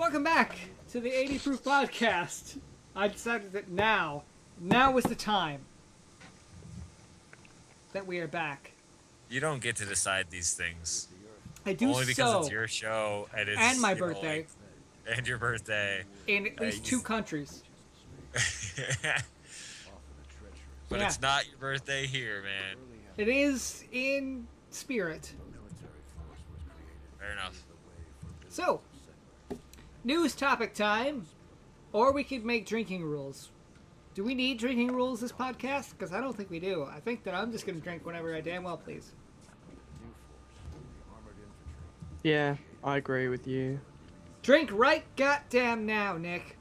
Welcome back to the 80 Proof Podcast. I decided that now is the time that we are back. You don't get to decide these things. I do Only because it's your show and it's and my birthday, and your birthday, in at least 2 countries. But it's not your birthday here, man. It is in spirit. Fair enough. So, news topic time, or we could make drinking rules. Do we need drinking rules this podcast? Because I don't think we do. I think that I'm just going to drink whenever I damn well please. Yeah, I agree with you. Drink right goddamn now, Nick.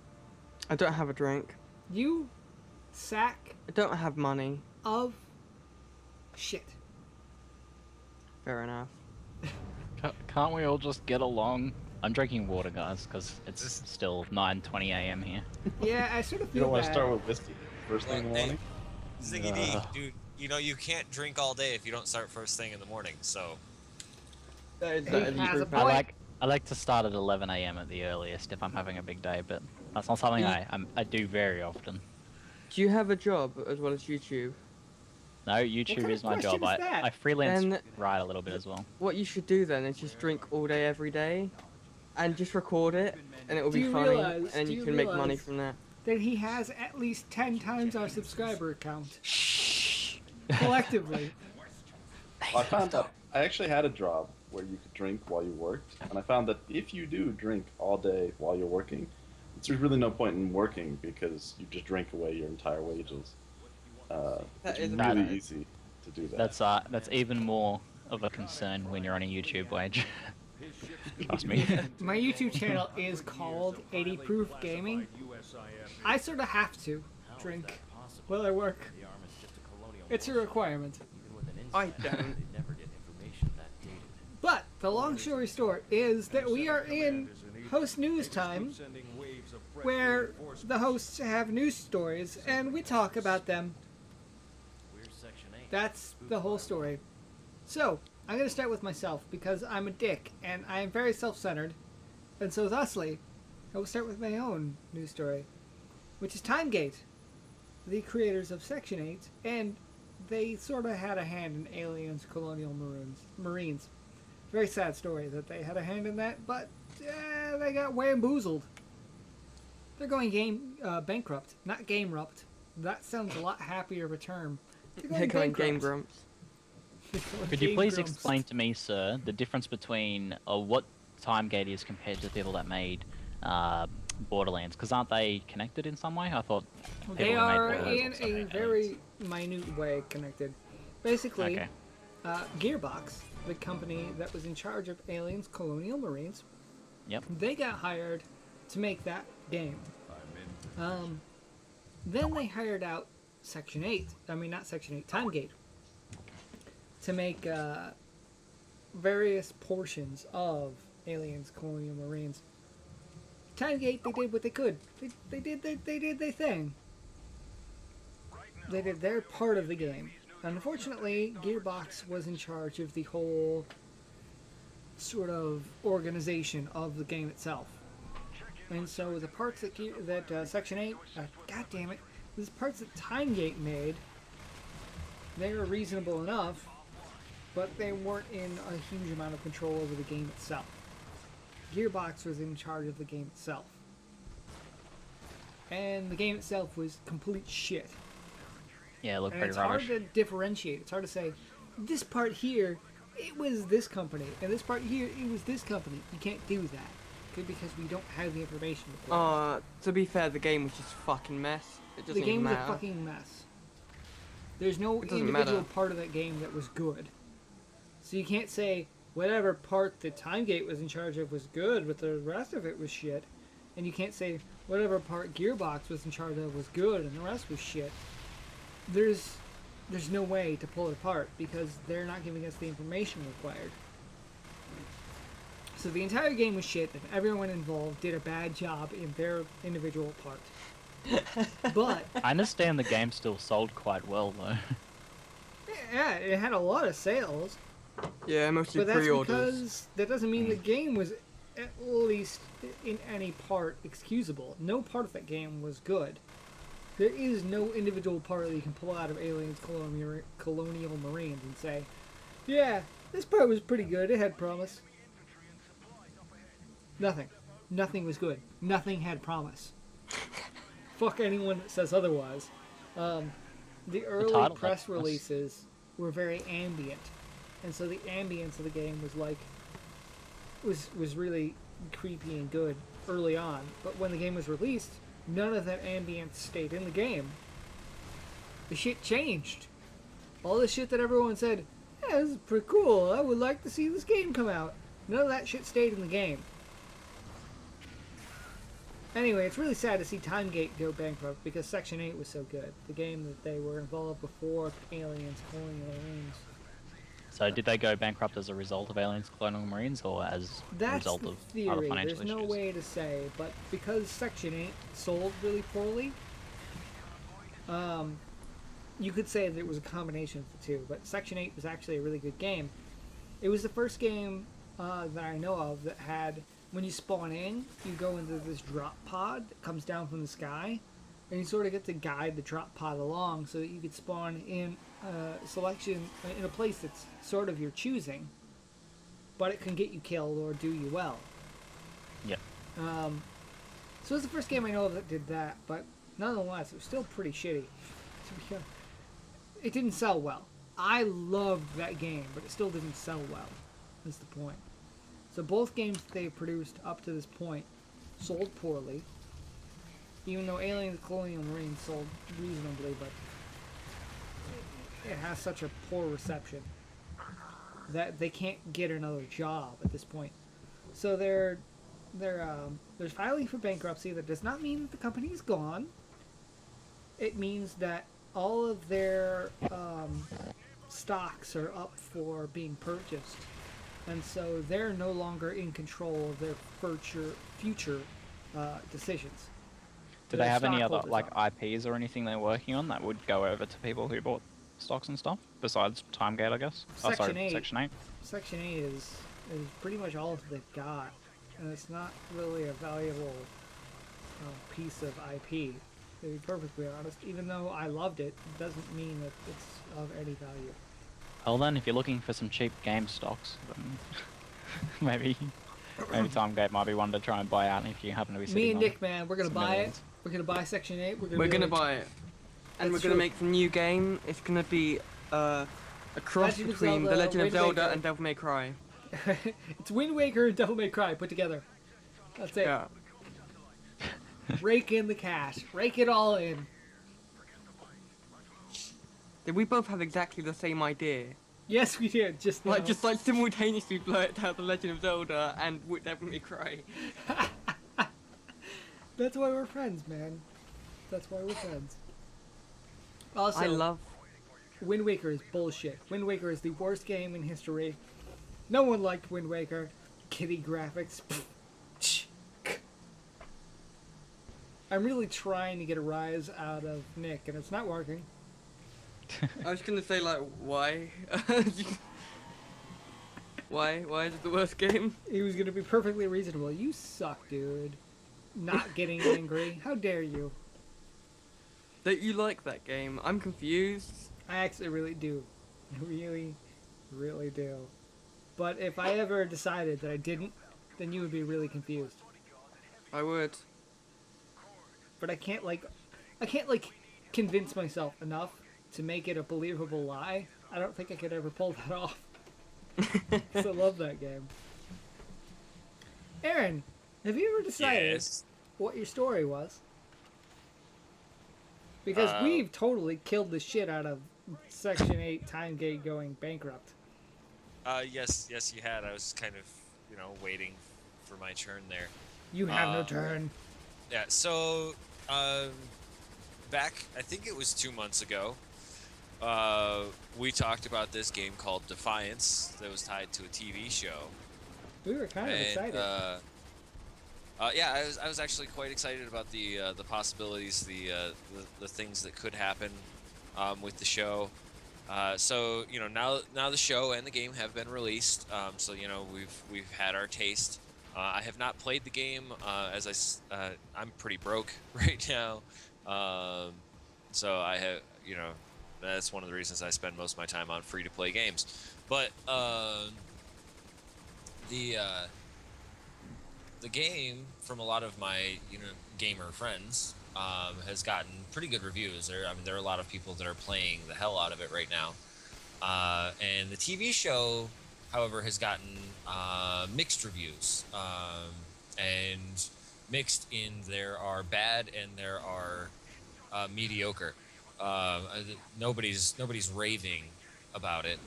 I don't have a drink. You sack I don't have money. of shit. Fair enough. Can't we all just get along? I'm drinking water, guys, because it's still 9:20 a.m. here. Yeah, I sort of You feel don't want to bad. start with whiskey first thing in the morning? ZiggyD, dude, you know you can't drink all day if you don't start first thing in the morning. So That is He that has a true. point. I like to start at 11 a.m. at the earliest if I'm having a big day, but that's not something I do very often. Do you have a job as well as YouTube? No, YouTube kind is of my job. question is that? I freelance And- write a little bit as well. What you should do then is just drink all day every day, and just record it, and it will Do be you funny, realize- and do you you can make money realize- from that. That he has at least 10 times our subscriber count. Collectively. Well, I found that I actually had a job where you could drink while you worked, and I found that if you do drink all day while you're working, there's really no point in working because you just drink away your entire wages. That It's is really bad. easy to do that. That's even more of a concern when you're on a YouTube wage. Trust me. My YouTube channel is called 80 Proof Gaming. I sort of have to drink while I work. It's a requirement. I don't. But the long story short is that we are in host news time, where the hosts have news stories and we talk about them. That's the whole story. So, I'm going to start with myself because I'm a dick and I am very self-centered. And so thusly, I will start with my own news story, which is TimeGate, the creators of Section 8, and they sort of had a hand in Aliens Colonial Marines. Very sad story that they had a hand in that, but they got wamboozled. They're going bankrupt, not game-rupt. That sounds a lot happier of a term. They're going Game Grumps. Could you please explain to me, sir, the difference between what TimeGate is compared to the people that made Borderlands? Because aren't they connected in some way? I thought people They who made are Borderlands in also a made very minute way connected. Basically, Okay. Gearbox, the company that was in charge of Aliens Colonial Marines, Yep. they got hired to make that game. Then they hired out Section 8, not Section 8, TimeGate, to make various portions of Aliens Colonial Marines. TimeGate, they did what they could. They did their thing. They did their part of the game. Unfortunately, Gearbox was in charge of the whole sort of organization of the game itself. And so the parts that Section 8, god damn it, the parts that TimeGate made, they were reasonable enough, but they weren't in a huge amount of control over the game itself. Gearbox was in charge of the game itself. And the game itself was complete shit. Yeah, it looked And pretty it's rubbish. hard to differentiate. It's hard to say, this part here, it was this company, and this part here, it was this company. You can't do that. Okay, because we don't have the information to play. To be fair, the game was just a fucking mess. It doesn't The game even was matter. a fucking mess. There's no It doesn't individual matter. part of that game that was good. So you can't say whatever part that TimeGate was in charge of was good, but the rest of it was shit. And you can't say whatever part Gearbox was in charge of was good, and the rest was shit. There's no way to pull it apart because they're not giving us the information required. So the entire game was shit, and everyone involved did a bad job in their individual part. But I understand the game still sold quite well, though. yeah, it had a lot of sales, Yeah, mostly but that's pre-orders. because that doesn't mean the game was at least in any part, excusable. No part of that game was good. There is no individual part that you can pull out of Aliens Colonial Marines and say, yeah, this part was pretty good. It had promise. Nothing. Nothing was good. Nothing had promise. Fuck anyone that says otherwise. The early press releases were very ambient, and so the ambience of the game was like was really creepy and good early on. But when the game was released, none of that ambience stayed in the game. The shit changed. All the shit that everyone said, yeah, this is pretty cool. I would like to see this game come out. None of that shit stayed in the game. Anyway, it's really sad to see Timegate go bankrupt because Section 8 was so good. The game that they were involved before Aliens Colonial Marines. So did they go bankrupt as a result of Aliens Colonial Marines or as a result of other financial issues? There's no way to say, but because Section 8 sold really poorly, you could say that it was a combination of the two, but Section 8 was actually a really good game. It was the first game that I know of that had, when you spawn in, you go into this drop pod that comes down from the sky, and you sort of get to guide the drop pod along so that you could spawn in a selection, in a place that's sort of your choosing, but it can get you killed or do you well. Yep. So it's the first game I know of that did that, but nonetheless, it was still pretty shitty. It didn't sell well. I loved that game, but it still didn't sell well, is the point. So both games they produced up to this point sold poorly, even though Aliens Colonial Marines sold reasonably, but it has such a poor reception that they can't get another job at this point. So they're filing for bankruptcy. That does not mean that the company is gone. It means that all of their stocks are up for being purchased. And so they're no longer in control of their future decisions. Do they have any other like IPs or anything they're working on that would go over to people who bought stocks and stuff besides Timegate, I guess? Section 8. Section 8. Section 8 is pretty much all that they've got, and it's not really a valuable piece of IP. To be perfectly honest, even though I loved it, it doesn't mean that it's of any value. Well then, if you're looking for some cheap game stocks, then maybe Timegate might be one to try and buy out if you happen to be sitting Me and on Nick, man, we're gonna buy it. We're gonna buy Section 8. We're gonna buy it. And we're gonna make the new game. It's gonna be a cross between The Legend of Zelda and Devil May Cry. It's Wind Waker and Devil May Cry put together. That's it. Yeah. Rake in the cash. Rake it all in. Did we both have exactly the same idea? Yes, we did. Just simultaneously blurt out The Legend of Zelda and Devil May Cry. That's why we're friends, man. That's why we're friends. Also, I love Wind Waker is bullshit. Wind Waker is the worst game in history. No one liked Wind Waker. Kitty graphics. I'm really trying to get a rise out of Nick, and it's not working. I was gonna say, like, why? Why is it the worst game? He was gonna be perfectly reasonable. You suck, dude. Not getting angry. How dare you? That you like that game? I'm confused. I actually really do. I really, really do. But if I ever decided that I didn't, then you would be really confused. I would. But I can't convince myself enough to make it a believable lie. I don't think I could ever pull that off. 'Cause I love that game. Aaron, have you ever decided what your story was? Because we've totally killed the shit out of Section 8 Timegate going bankrupt. Yes, you had. I was kind of, waiting for my turn there. You have no turn. Yeah, so, back, I think it was 2 months ago, we talked about this game called Defiance that was tied to a TV show. We were kind of excited. Yeah, I was actually quite excited about the possibilities, the things that could happen with the show. So now the show and the game have been released. So we've had our taste I have not played the game I'm pretty broke right now, um, so I have that's one of the reasons I spend most of my time on free-to-play games. But the uh, the game from a lot of my gamer friends has gotten pretty good reviews. There are a lot of people that are playing the hell out of it right now. And the TV show, however, has gotten mixed reviews. And mixed in there are bad and there are mediocre. Nobody's raving about it.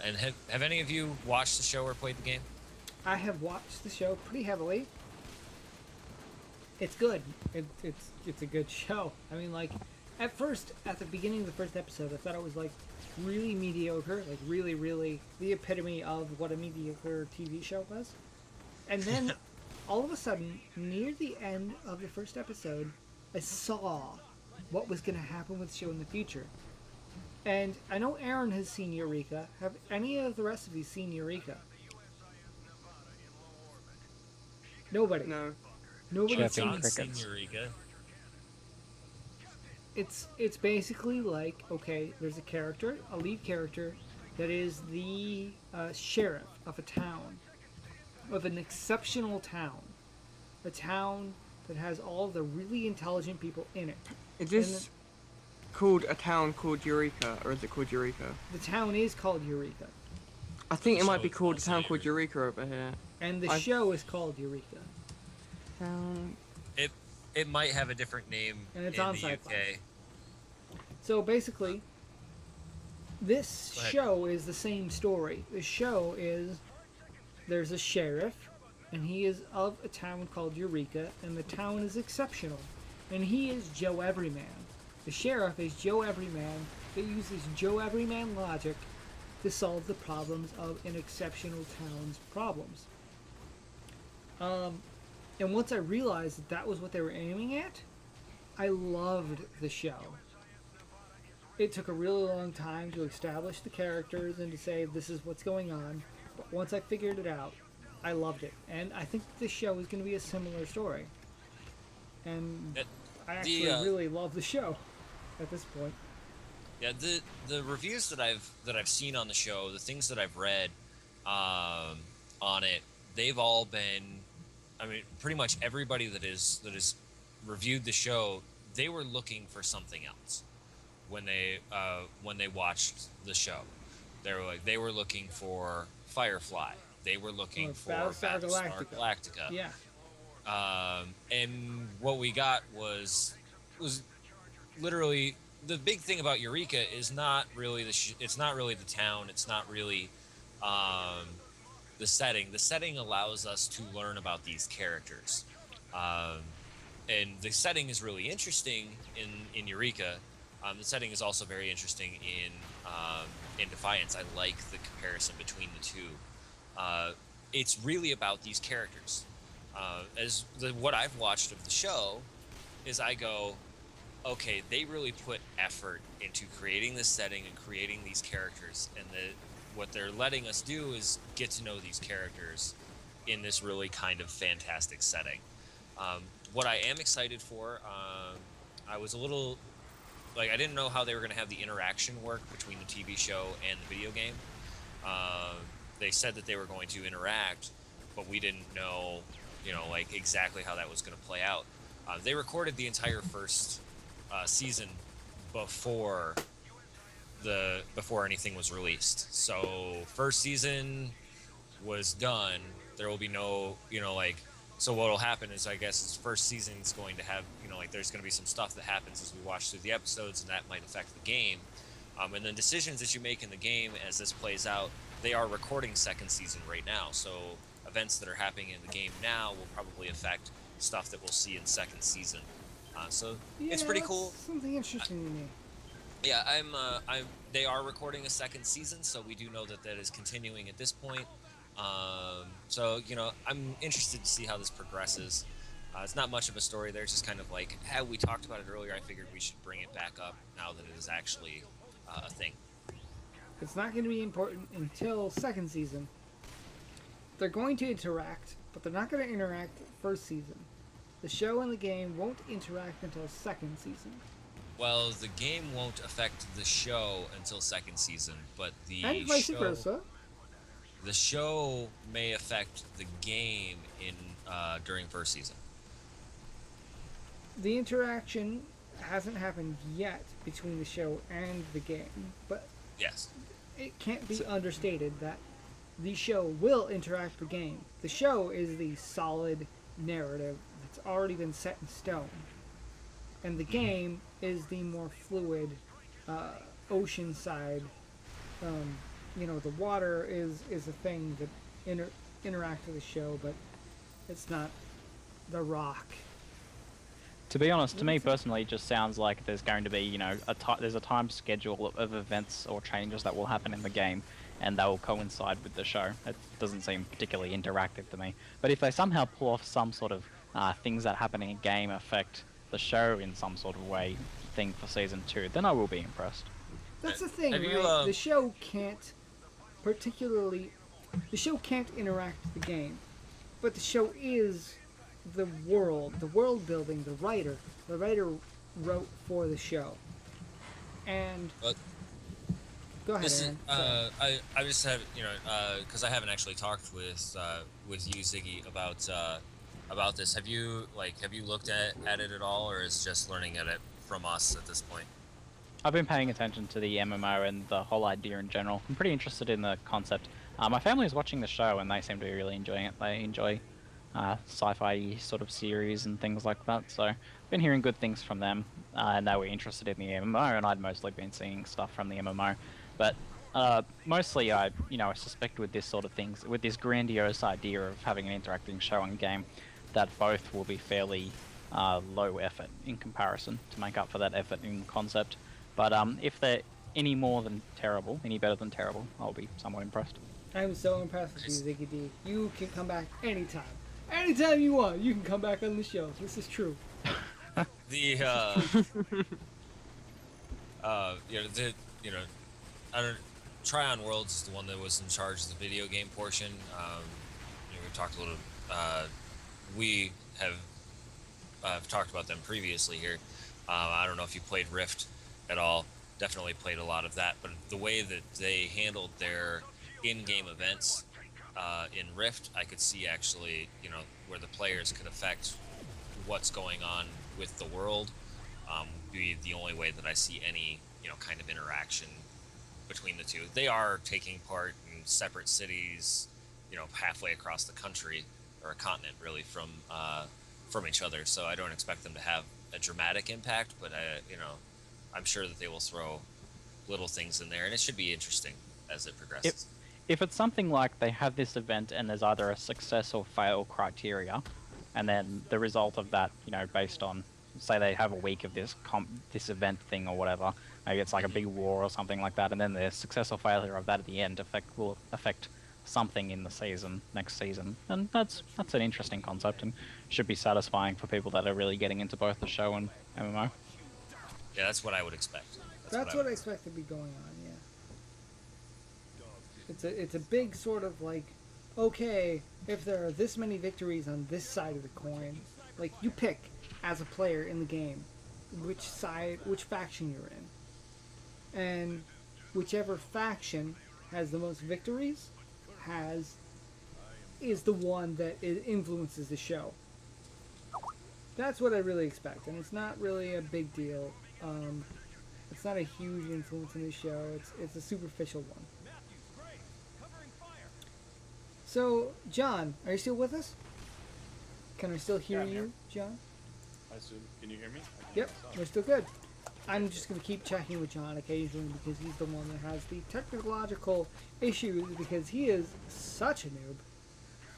And have any of you watched the show or played the game? I have watched the show pretty heavily. It's good. It's a good show. I mean, like, at first, at the beginning of the first episode, I thought it was like really mediocre, like really the epitome of what a mediocre TV show was. And then all of a sudden, near the end of the first episode, I saw what was going to happen with the show in the future. And I know Aaron has seen Eureka. Have any of the rest of you seen Eureka? Nobody. No. Nobody's seen Chirping crickets. Eureka. It's basically like, okay, there's a lead character that is the sheriff of a town, of an exceptional town, a town that has all the really intelligent people in it. Is this called a town called Eureka, or is it called Eureka? The town is called Eureka, I think it might be So, called a also town called Eureka. Eureka over here. and the I've- show is called Eureka. Town. It might have a different name And it's in on the Sci-Fi. UK. So basically, this Go ahead. show is the same story. The show is there's a sheriff, and he is of a town called Eureka, and the town is exceptional. And he is Joe Everyman. The sheriff is Joe Everyman that uses Joe Everyman logic to solve the problems of an exceptional town's problems. And once I realized that that was what they were aiming at, I loved the show. It took a really long time to establish the characters and to say this is what's going on, but once I figured it out, I loved it. And I think this show is going to be a similar story. And I actually really love the show at this point. Yeah, the reviews that I've seen on the show, the things that I've read on it, they've all been, I mean, pretty much everybody that is reviewed the show, they were looking for something else when they watched the show. They were looking for Firefly. They were looking for Battlestar Battlestar Galactica. Galactica. Yeah. And what we got was literally the big thing about Eureka is not really it's not really the town. It's not really the setting. The setting allows us to learn about these characters, and the setting is really interesting in Eureka. The setting is also very interesting in Defiance. I like the comparison between the two. It's really about these characters. What I've watched of the show is I go, okay, they really put effort into creating this setting and creating these characters, and what they're letting us do is get to know these characters in this really kind of fantastic setting. What I am excited for, I was a little like, I didn't know how they were going to have the interaction work between the TV show and the video game. They said that they were going to interact, but we didn't know, like exactly how that was going to play out. They recorded the entire first season before anything was released. So first season was done. There will be no, so what will happen is, I guess, this first season is going to have, there's going to be some stuff that happens as we watch through the episodes, and that might affect the game. And then decisions that you make in the game as this plays out, they are recording second season right now. So events that are happening in the game now will probably affect stuff that we'll see in second season. So it's pretty cool. Something interesting to me. Yeah, they are recording a second season, so we do know that is continuing at this point. So, I'm interested to see how this progresses. It's not much of a story there. It's just kind of like, how we talked about it earlier, I figured we should bring it back up now that it is actually a thing. It's not going to be important until second season. they're going to interact, but they're not going to interact first season. The show and the game won't interact until second season. Well, the game won't affect the show until second season, but the And vice versa. The show may affect the game in during first season. The interaction hasn't happened yet between the show and the game, but Yes. it can't be understated that the show will interact with the game. The show is the solid narrative that's already been set in stone, and the game is the more fluid ocean side. The water is a thing that interacts with the show, but it's not the rock. To be honest, to me personally, it just sounds like there's going to be, there's a time schedule of events or changes that will happen in the game, and they will coincide with the show. It doesn't seem particularly interactive to me. But if they somehow pull off some sort of things that happen in a game affect the show in some sort of way thing for season 2, then I will be impressed. That's the thing, Have right? you, The show can't interact with the game, but the show is the world building, the writer wrote for the show. And But go ahead, this is, Aaron. Sorry. I just have because I haven't actually talked with you, Ziggy, about this. Have you looked at it at all, or is just learning at it from us at this point? I've been paying attention to the MMO and the whole idea in general. I'm pretty interested in the concept. My family is watching the show and they seem to be really enjoying it. They enjoy sci-fi sort of series and things like that. So I've been hearing good things from them, and they were interested in the MMO, and I'd mostly been seeing stuff from the MMO. But mostly, I suspect with this sort of things, with this grandiose idea of having an interacting show and game, that both will be fairly low effort in comparison to make up for that effort in concept. But if they're any better than terrible, I'll be somewhat impressed. I'm so impressed with you, ZiggyD. You can come back anytime. Anytime you want, you can come back on the show. This is true. The I don't. Tryon Worlds is the one that was in charge of the video game portion. We talked a little. We have talked about them previously here. I don't know if you played Rift at all. Definitely played a lot of that. But the way that they handled their in-game events in Rift, I could see actually, where the players could affect what's going on with the world. Be the only way that I see any, kind of interaction between the two. They are taking part in separate cities, halfway across the country, or a continent really, from each other. So I don't expect them to have a dramatic impact, but I'm sure that they will throw little things in there, and it should be interesting as it progresses. If it's something like they have this event and there's either a success or fail criteria, and then the result of that, based on, say they have a week of this event thing or whatever, maybe it's like a big war or something like that, and then the success or failure of that at the end will affect something in the next season, and that's an interesting concept and should be satisfying for people that are really getting into both the show and MMO. Yeah, that's what I would expect. That's what I expect to be going on. Yeah. It's a big sort of like, okay, if there are this many victories on this side of the coin, like you pick as a player in the game which faction you're in, and whichever faction has the most victories is the one that influences the show. That's what I really expect, and it's not really a big deal. It's not a huge influence in the show. It's a superficial one. So, John, are you still with us? Can I still hear you, John? I assume. Can you hear me? Yep, we're still good. I'm just going to keep checking with John occasionally because he's the one that has the technological issues because he is such a noob.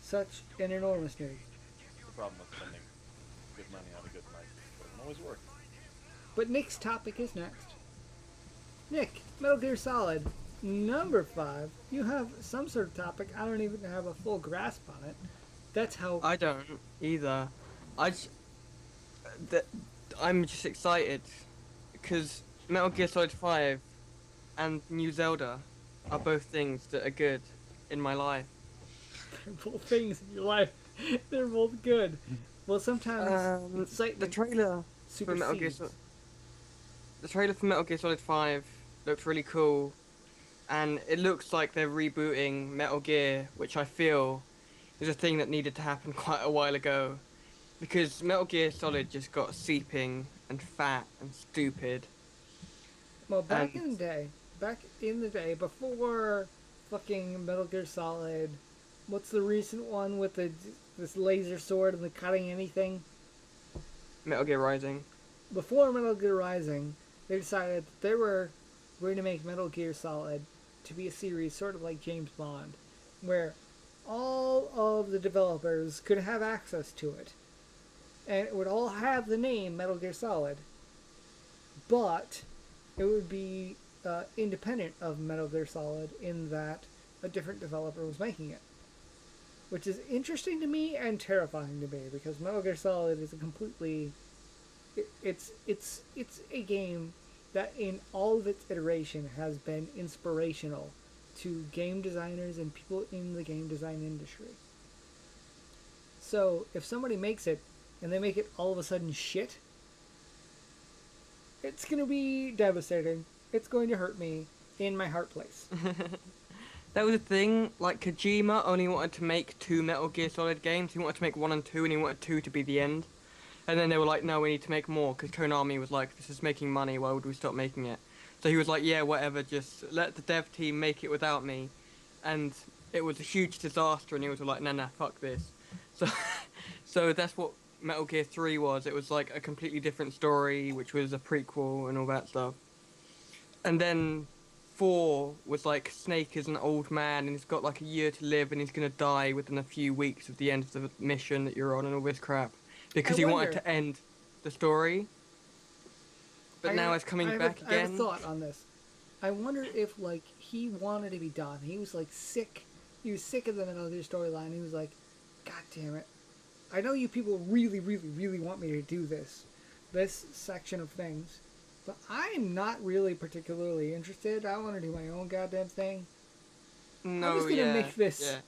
Such an enormous noob. The problem with spending good money on a good mic. It doesn't always work. But Nick's topic is next. Nick, Metal Gear Solid, number 5. You have some sort of topic. I don't even have a full grasp on it. That's how... I don't either. I'm just excited because Metal Gear Solid 5 and New Zelda are both things that are good in my life. both things in your life. They're both good. Well, sometimes The excitement trailer for Metal Gear supersedes. the trailer for Metal Gear Solid 5 looks really cool, and it looks like they're rebooting Metal Gear, which I feel is a thing that needed to happen quite a while ago, because Metal Gear Solid just got seeping and fat and stupid. Well, And back in the day, before fucking Metal Gear Solid, what's the recent one with this laser sword and the cutting anything? Metal Gear Rising. Before Metal Gear Rising, they decided that they were going to make Metal Gear Solid to be a series sort of like James Bond, where all of the developers could have access to it. And it would all have the name Metal Gear Solid. But it would be independent of Metal Gear Solid in that a different developer was making it. Which is interesting to me and terrifying to me, because Metal Gear Solid is a completely... It's a game that in all of its iteration has been inspirational to game designers and people in the game design industry. So if somebody makes it and they make it all of a sudden shit, it's going to be devastating. It's going to hurt me in my heart place. That was the thing, like Kojima only wanted to make 2 Metal Gear Solid games. He wanted to make 1 and 2, and he wanted 2 to be the end. And then they were like, no, we need to make more, because Konami was like, this is making money, why would we stop making it? So he was like, yeah, whatever, just let the dev team make it without me. And it was a huge disaster, and he was like, nah, fuck this. So, so that's what Metal Gear 3 was. It was like a completely different story, which was a prequel and all that stuff. And then 4 was like, Snake is an old man, and he's got like a year to live, and he's gonna die within a few weeks of the end of the mission that you're on, and all this crap. Because he wanted to end the story. But now it's coming back again. I have a thought on this. I wonder if, like, he wanted to be done. He was, like, sick. He was sick of the Metal Gear storyline. He was like, God damn it. I know you people really, really, really want me to do this section of things, but I'm not really particularly interested. I want to do my own goddamn thing. No, I'm just gonna make this yeah.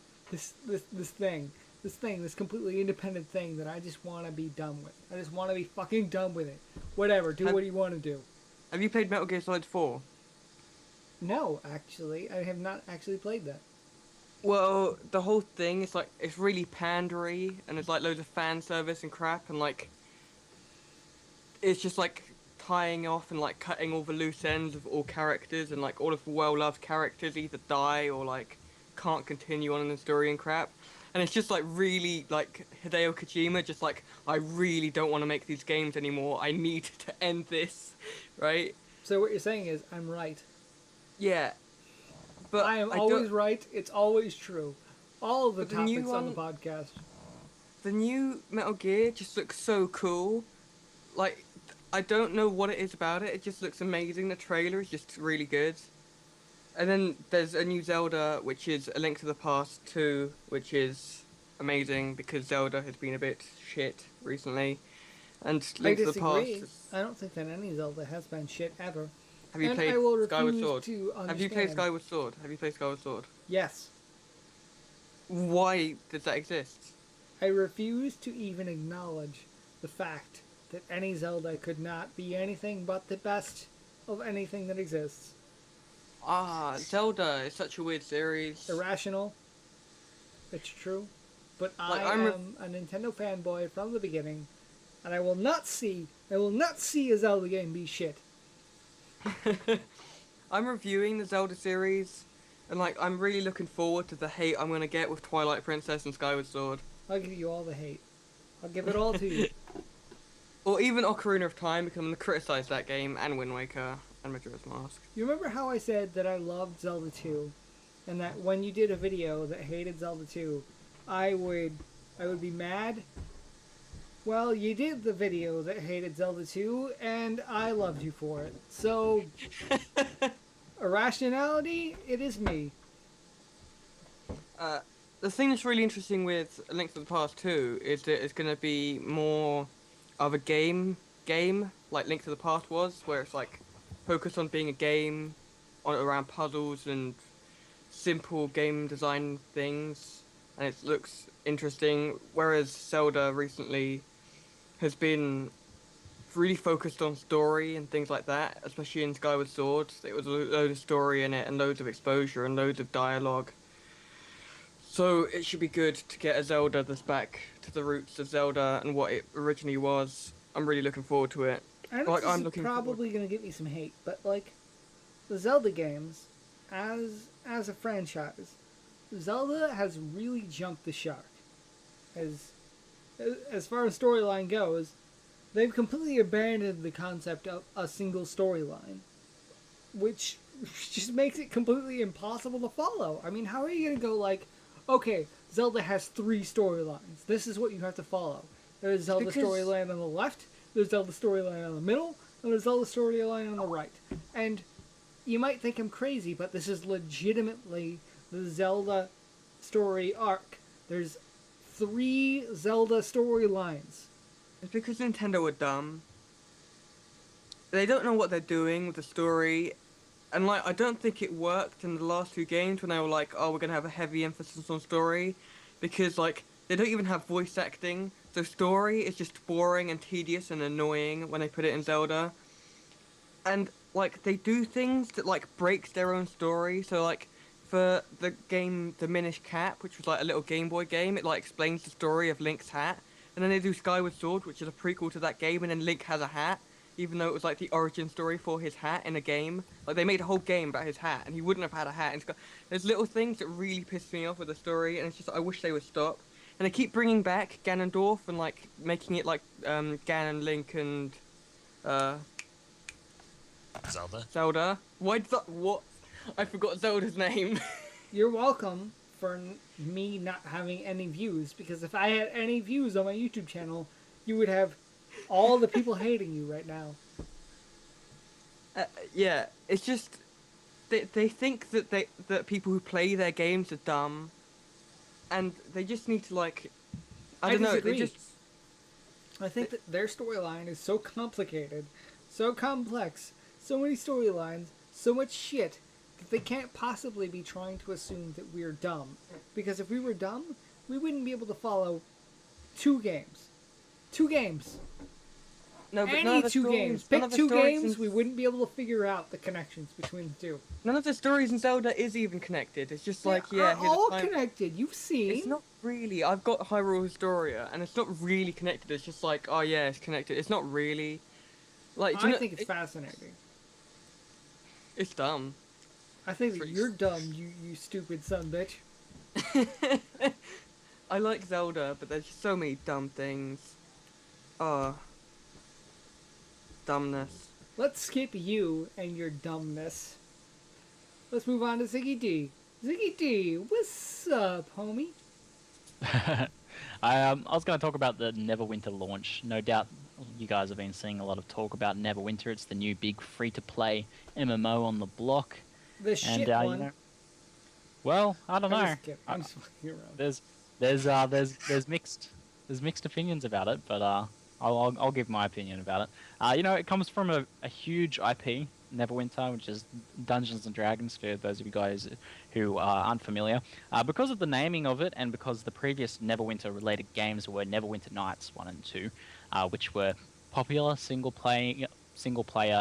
this completely independent thing that I just want to be done with. I just want to be fucking done with it. Whatever, do what you want to do. Have you played Metal Gear Solid 4? No, actually, I have not actually played that. Well, the whole thing is like, it's really pandery, and there's like loads of fan service and crap, and like, it's just like tying off and like cutting all the loose ends of all characters, and like all of the well-loved characters either die or like can't continue on in the story and crap. And it's just like really like Hideo Kojima just like, I really don't want to make these games anymore. I need to end this, right? So what you're saying is I'm right. Yeah. But I am always right. It's always true. All of the But the topics new on the one- podcast. The new Metal Gear just looks so cool. Like, I don't know what it is about it. It just looks amazing. The trailer is just really good. And then there's a new Zelda, which is A Link to the Past 2, which is amazing because Zelda has been a bit shit recently. And Link to the Past is... I don't think that any Zelda has been shit ever. Have you And played I will Skyward refuse Sword? to Have you played understand. Skyward Sword? Have you played Skyward Sword? Yes. Why does that exist? I refuse to even acknowledge the fact that any Zelda could not be anything but the best of anything that exists. Zelda is such a weird series. Irrational. It's true. But Like, I am a Nintendo fanboy from the beginning, and I will not see a Zelda game be shit. I'm reviewing the Zelda series, and like, I'm really looking forward to the hate I'm gonna get with Twilight Princess and Skyward Sword. I'll give you all the hate. I'll give it all to you. Or even Ocarina of Time, because I'm gonna criticize that game, and Wind Waker, and Majora's Mask. You remember how I said that I loved Zelda 2, and that when you did a video that hated Zelda 2, I would be mad? Well, you did the video that hated Zelda 2, and I loved you for it. So, irrationality, it is me. The thing that's really interesting with A Link to the Past 2 is that it's gonna be more of a game, like Link to the Past was, where it's like focused on being a game, around puzzles and simple game design things, and it looks interesting. Whereas Zelda recently has been really focused on story and things like that, especially in Skyward Sword. There was a load of story in it and loads of exposure and loads of dialogue. So it should be good to get a Zelda that's back to the roots of Zelda and what it originally was. I'm really looking forward to it. I know Like, this I'm is looking forward. probably going to get me some hate, but like the Zelda games, as a franchise, Zelda has really jumped the shark. As far as storyline goes, they've completely abandoned the concept of a single storyline, which just makes it completely impossible to follow. I mean, how are you going to go like, okay, Zelda has 3 storylines. This is what you have to follow. There's Zelda storyline on the left, there's Zelda storyline on the middle, and there's Zelda storyline on the right. And you might think I'm crazy, but this is legitimately the Zelda story arc. There's 3 Zelda storylines. It's because Nintendo are dumb. They don't know what they're doing with the story. And, like, I don't think it worked in the last 2 games when they were like, oh, we're going to have a heavy emphasis on story. Because, like, they don't even have voice acting. So story is just boring and tedious and annoying when they put it in Zelda. And, like, they do things that, like, breaks their own story. So, like, for the game The Minish Cap, which was, like, a little Game Boy game, it, like, explains the story of Link's hat. And then they do Skyward Sword, which is a prequel to that game, and then Link has a hat. Even though it was like the origin story for his hat in a game. Like, they made a whole game about his hat, and he wouldn't have had a hat. And there's little things that really piss me off with the story, and it's just, I wish they would stop. And they keep bringing back Ganondorf and, like, making it like Ganon, Link, and Zelda. Why did that? What? I forgot Zelda's name. You're welcome for me not having any views, because if I had any views on my YouTube channel, you would have all the people hating you right now. Yeah, it's just they think that that people who play their games are dumb, and they just need to, like, I don't know. Disagree. I think that their storyline is so complicated, so complex, so many storylines, so much shit that they can't possibly be trying to assume that we're dumb. Because if we were dumb, we wouldn't be able to follow 2 games. 2 games. No, but Any 2 games. Pick 2 games, we wouldn't be able to figure out the connections between the 2. None of the stories in Zelda is even connected. It's just like, They're all connected. You've seen. It's not really. I've got Hyrule Historia, and it's not really connected. It's just like, oh yeah, it's connected. It's not really. Like, I think it's fascinating. It's dumb. I think that you're dumb, you stupid son bitch. I like Zelda, but there's just so many dumb things. Dumbness. Let's skip you and your dumbness. Let's move on to ZiggyD. ZiggyD, what's up, homie? I was going to talk about the Neverwinter launch. No doubt you guys have been seeing a lot of talk about Neverwinter. It's the new big free-to-play MMO on the block. The shit one. You know, well, I don't know. I'm just fucking around. There's mixed opinions about it, but I'll give my opinion about it. You know, it comes from a huge IP, Neverwinter, which is Dungeons and Dragons, for those of you guys who aren't familiar. Because of the naming of it, and because the previous Neverwinter-related games were Neverwinter Nights 1 and 2, which were popular single player,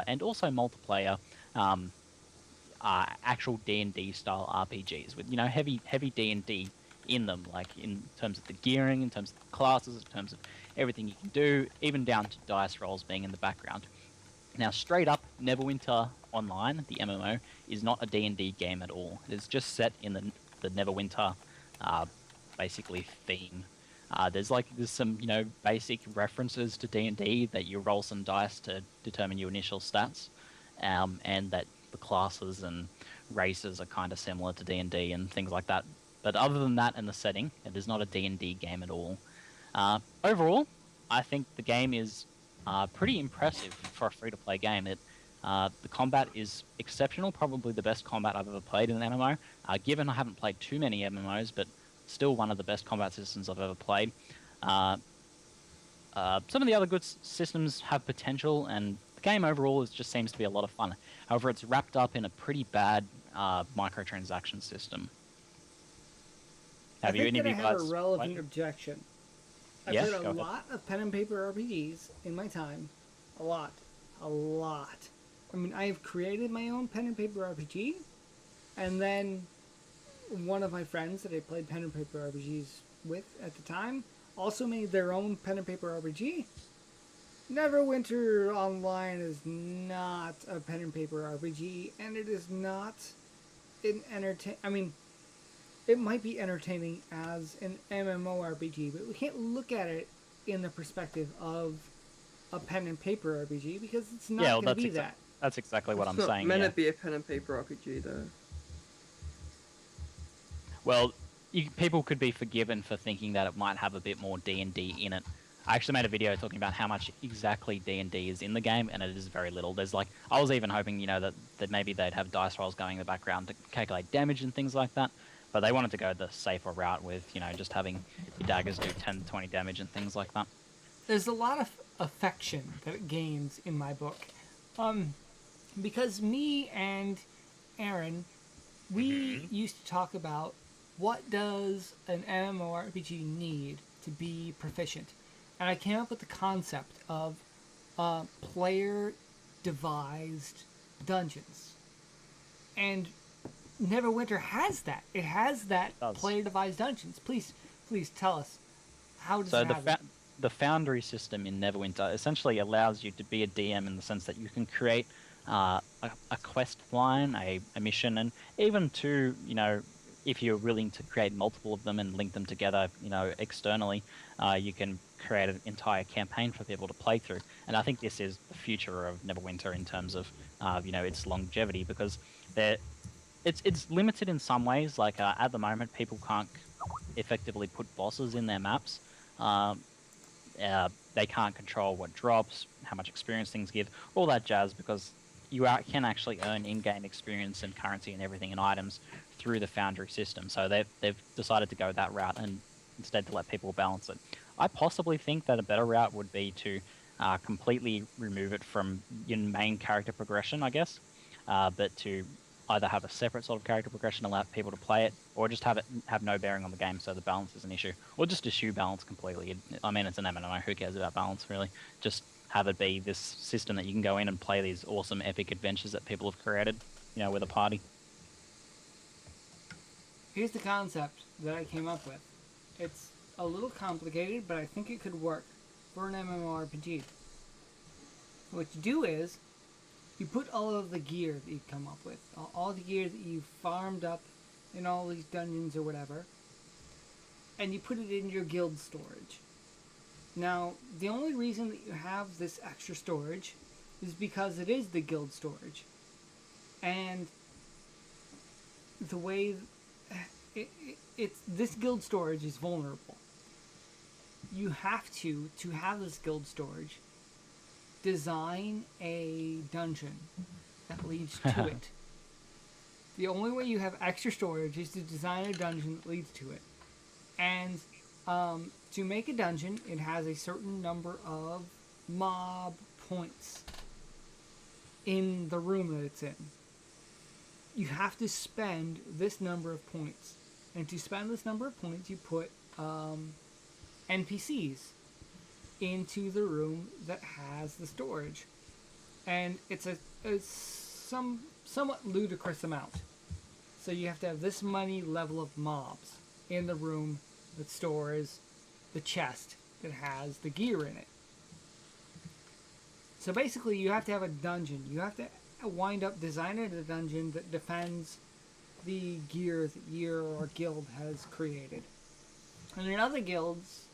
and also multiplayer, actual D&D style RPGs with, you know, heavy D&D in them, like in terms of the gearing, in terms of the classes, in terms of everything you can do, even down to dice rolls being in the background. Now, straight up, Neverwinter Online, the MMO, is not a D&D game at all. It is just set in the Neverwinter, basically, theme. There's some, you know, basic references to D&D that you roll some dice to determine your initial stats, and that the classes and races are kind of similar to D&D and things like that. But other than that, and the setting, it is not a D&D game at all. Overall, I think the game is pretty impressive for a free-to-play game. The combat is exceptional, probably the best combat I've ever played in an MMO. Given I haven't played too many MMOs, but still one of the best combat systems I've ever played. Some of the other good systems have potential, and the game overall just seems to be a lot of fun. However, it's wrapped up in a pretty bad microtransaction system. I Have you think any that of I you have a guys? relevant played? objection. I've Yeah, played a go ahead. lot of pen and paper RPGs in my time. A lot. A lot. I mean, I have created my own pen and paper RPG, and then one of my friends that I played pen and paper RPGs with at the time also made their own pen and paper RPG. Neverwinter Online is not a pen and paper RPG, and it is not an entertain. I mean, it might be entertaining as an MMORPG, but we can't look at it in the perspective of a pen and paper RPG because it's Yeah, not well, going to be that. that's exactly what It's I'm not saying. meant Yeah. to be a pen and paper RPG though. Well, people could be forgiven for thinking that it might have a bit more D&D in it. I actually made a video talking about how much exactly D&D is in the game, and it is very little. There's like, I was even hoping, that maybe they'd have dice rolls going in the background to calculate damage and things like that. But they wanted to go the safer route with, just having your daggers do 10, 20 damage and things like that. There's a lot of affection that it gains in my book. Because me and Aaron, we used to talk about what does an MMORPG need to be proficient. And I came up with the concept of player-devised dungeons. And Neverwinter has that. It has that It does. player-devised dungeons. Please tell us, how does So it have it? the Foundry system in Neverwinter essentially allows you to be a DM in the sense that you can create a quest line, a mission, and even to, if you're willing to create multiple of them and link them together, externally, you can create an entire campaign for people to play through. And I think this is the future of Neverwinter in terms of, its longevity, because it's limited in some ways. Like at the moment, people can't effectively put bosses in their maps. They can't control what drops, how much experience things give, all that jazz, because can actually earn in-game experience and currency and everything and items through the Foundry system. So they've decided to go that route and instead to let people balance it. I possibly think that a better route would be to completely remove it from your main character progression, I guess, but to either have a separate sort of character progression, allow people to play it, or just have no bearing on the game, so the balance is an issue, or just eschew balance completely. I mean, it's an MMO. Who cares about balance, really? Just have it be this system that you can go in and play these awesome epic adventures that people have created, with a party. Here's the concept that I came up with. It's a little complicated, but I think it could work for an MMORPG. What you do is, you put all of the gear that you've come up with, all the gear that you've farmed up in all these dungeons or whatever, and you put it in your guild storage. Now, the only reason that you have this extra storage is because it is the guild storage. And the way this guild storage is vulnerable. You have to have this guild storage, design a dungeon that leads to it. The only way you have extra storage is to design a dungeon that leads to it. And to make a dungeon, it has a certain number of mob points in the room that it's in. You have to spend this number of points. And to spend this number of points, you put NPCs into the room that has the storage. And it's a somewhat ludicrous amount. So you have to have this many level of mobs in the room that stores the chest that has the gear in it. So basically you have to have a dungeon. You have to wind up designing a dungeon that defends the gear that your guild has created. And in other guilds,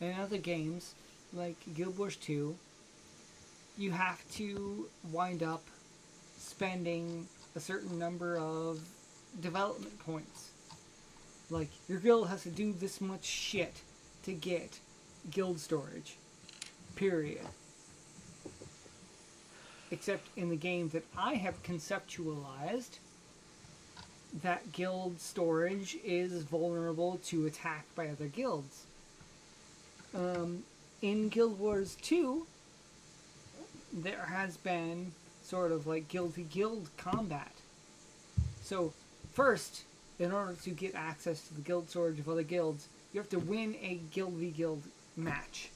and in other games, like Guild Wars 2, you have to wind up spending a certain number of development points. Like, your guild has to do this much shit to get guild storage. Period. Except in the game that I have conceptualized, that guild storage is vulnerable to attack by other guilds. In Guild Wars 2, there has been sort of like guild-to-guild combat. So, first, in order to get access to the guild storage of other guilds, you have to win a guild v guild match.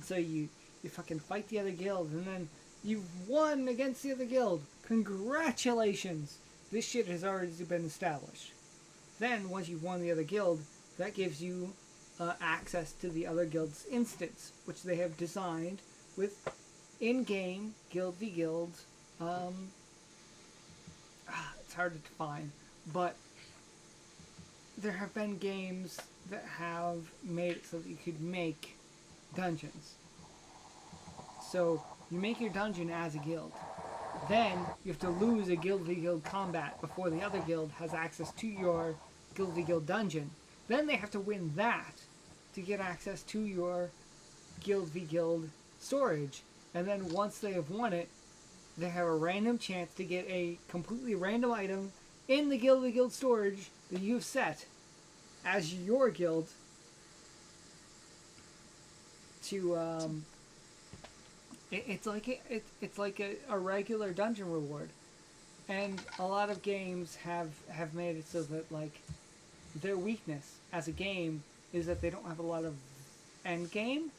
So you fucking fight the other guild, and then you've won against the other guild. Congratulations! This shit has already been established. Then, once you've won the other guild, that gives you access to the other guild's instance, which they have designed with in-game guild v guild. It's hard to define, but there have been games that have made it so that you could make dungeons. So you make your dungeon as a guild. Then you have to lose a guild v guild combat before the other guild has access to your guild v guild dungeon. Then they have to win that to get access to your guild v guild storage. And then once they have won it, they have a random chance to get a completely random item in the guild v guild storage that you've set as your guild to it's like a regular dungeon reward. And a lot of games have made it so that, like, their weakness as a game is that they don't have a lot of end game.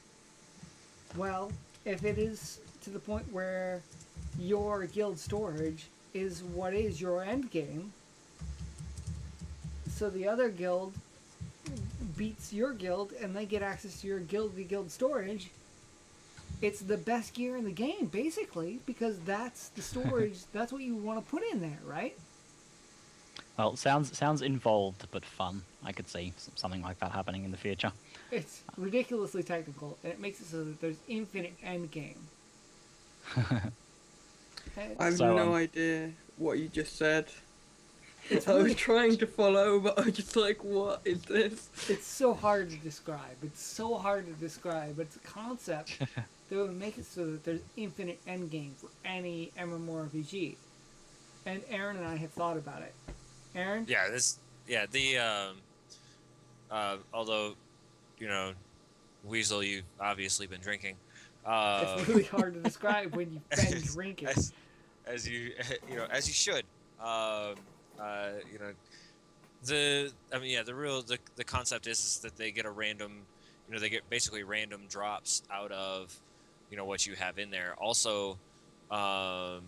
Well, if it is to the point where your guild storage is what is your end game, so the other guild beats your guild and they get access to your guild v guild storage, it's the best gear in the game, basically, because that's the storage. That's what you want to put in there, right? Well, sounds involved but fun. I could see something like that happening in the future. It's ridiculously technical, and it makes it so that there's infinite end game. I have So, no idea what you just said. I was trying to follow, but I was just like, what is this? It's so hard to describe. It's so hard to describe. It's a concept that would make it so that there's infinite end game for any MMORPG. And Aaron and I have thought about it. Aaron? Although, Weasel, you've obviously been drinking. It's really hard to describe when you've been drinking. As you should. The concept is that they get a random, they get basically random drops out of, what you have in there. Also, the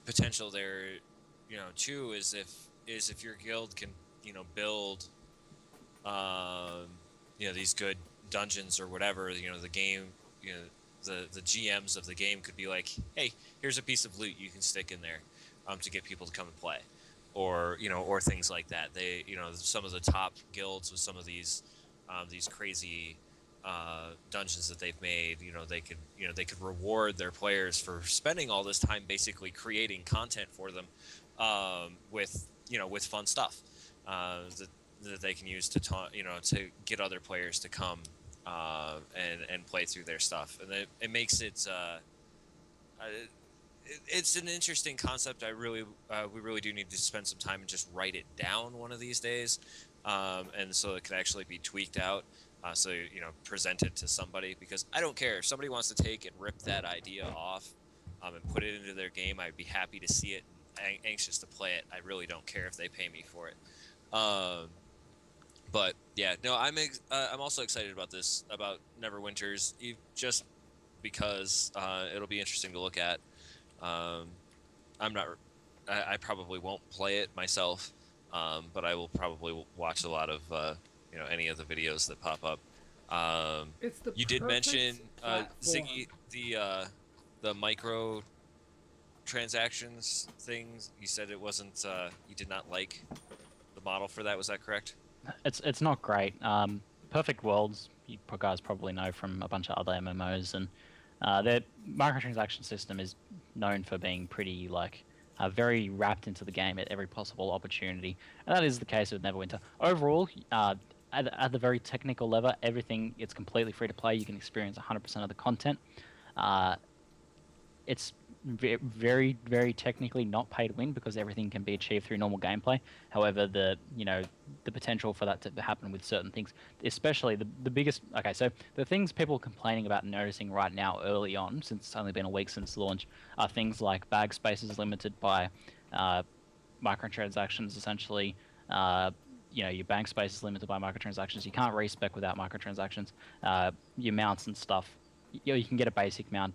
potential there, too, is if your guild can, build, these good dungeons or whatever, the game, the GMs of the game could be like, hey, here's a piece of loot you can stick in there, to get people to come and play, or things like that. They, some of the top guilds with some of these crazy dungeons that they've made, they could reward their players for spending all this time basically creating content for them, with fun stuff, that they can use to to get other players to come and play through their stuff, and it makes it. It's an interesting concept. We really do need to spend some time and just write it down one of these days, and so it can actually be tweaked out. So present it to somebody, because I don't care if somebody wants to take and rip that idea off, and put it into their game. I'd be happy to see it, and anxious to play it. I really don't care if they pay me for it. But yeah, no, I'm also excited about this, about Neverwinters, just because it'll be interesting to look at. I probably won't play it myself, but I will probably watch a lot of any of the videos that pop up. It's the You did mention platform. Ziggy, the micro transactions things. You said it wasn't. You did not like the model for that. Was that correct? It's not great. Perfect Worlds, you guys probably know from a bunch of other MMOs, and their microtransaction system is known for being pretty very wrapped into the game at every possible opportunity, and that is the case with Neverwinter. Overall, at the very technical level, it's completely free to play. You can experience 100% of the content. It's very, very technically not pay to win, because everything can be achieved through normal gameplay. However, the potential for that to happen with certain things, especially the biggest. Okay, so the things people are complaining about and noticing right now, early on, since it's only been a week since launch, are things like bag space is limited by microtransactions essentially. Your bank space is limited by microtransactions. You can't respec without microtransactions. Your mounts and stuff, you can get a basic mount,